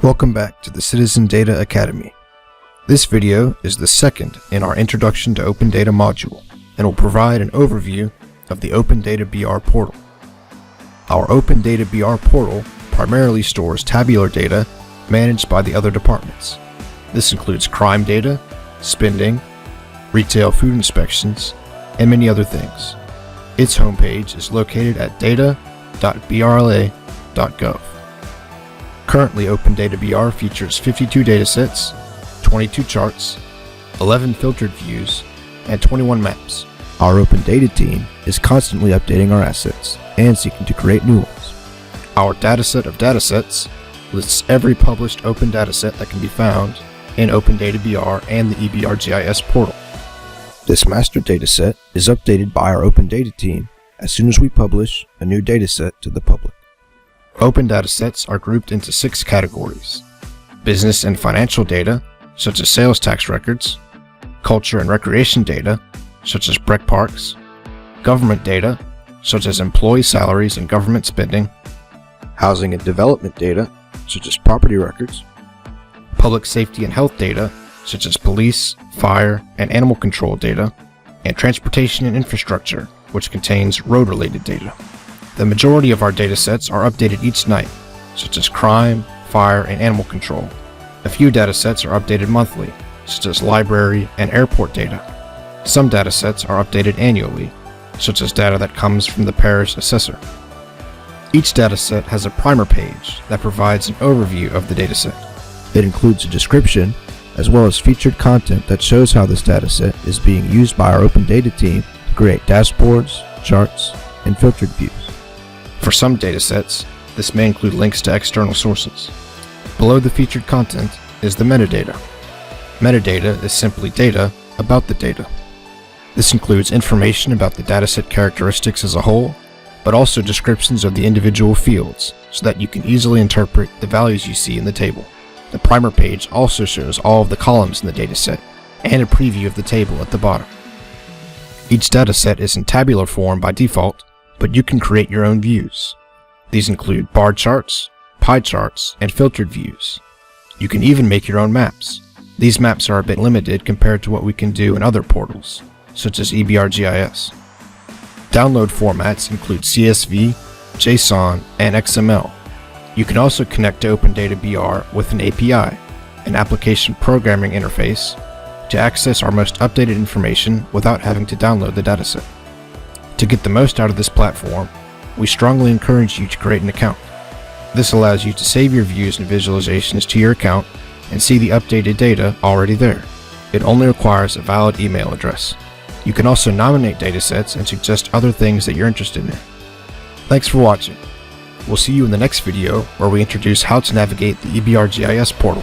Welcome back to the Citizen Data Academy. This video is the second in our Introduction to Open Data module and will provide an overview of the Open Data BR portal. Our Open Data BR portal primarily stores tabular data managed by the other departments. This includes crime data, spending, retail food inspections, and many other things. Its homepage is located at data.brla.gov. Currently, Open Data BR features 52 datasets, 22 charts, 11 filtered views, and 21 maps. Our Open Data team is constantly updating our assets and seeking to create new ones. Our dataset of datasets lists every published open dataset that can be found in Open Data BR and the EBRGIS portal. This master dataset is updated by our Open Data team as soon as we publish a new dataset to the public. Open datasets are grouped into 6 categories: business and financial data, such as sales tax records; culture and recreation data, such as rec parks; government data, such as employee salaries and government spending; housing and development data, such as property records; public safety and health data, such as police, fire, and animal control data; and transportation and infrastructure, which contains road-related data. The majority of our datasets are updated each night, such as crime, fire, and animal control. A few datasets are updated monthly, such as library and airport data. Some datasets are updated annually, such as data that comes from the parish assessor. Each dataset has a primer page that provides an overview of the dataset. It includes a description, as well as featured content that shows how this dataset is being used by our Open Data team to create dashboards, charts, and filtered views. For some datasets, this may include links to external sources. Below the featured content is the metadata. Metadata is simply data about the data. This includes information about the dataset characteristics as a whole, but also descriptions of the individual fields so that you can easily interpret the values you see in the table. The primer page also shows all of the columns in the dataset and a preview of the table at the bottom. Each dataset is in tabular form by default, but you can create your own views. These include bar charts, pie charts, and filtered views. You can even make your own maps. These maps are a bit limited compared to what we can do in other portals, such as EBRGIS. Download formats include CSV, JSON, and XML. You can also connect to Open Data BR with an API, an application programming interface, to access our most updated information without having to download the dataset. To get the most out of this platform, we strongly encourage you to create an account. This allows you to save your views and visualizations to your account and see the updated data already there. It only requires a valid email address. You can also nominate datasets and suggest other things that you're interested in. Thanks for watching. We'll see you in the next video where we introduce how to navigate the EBRGIS portal.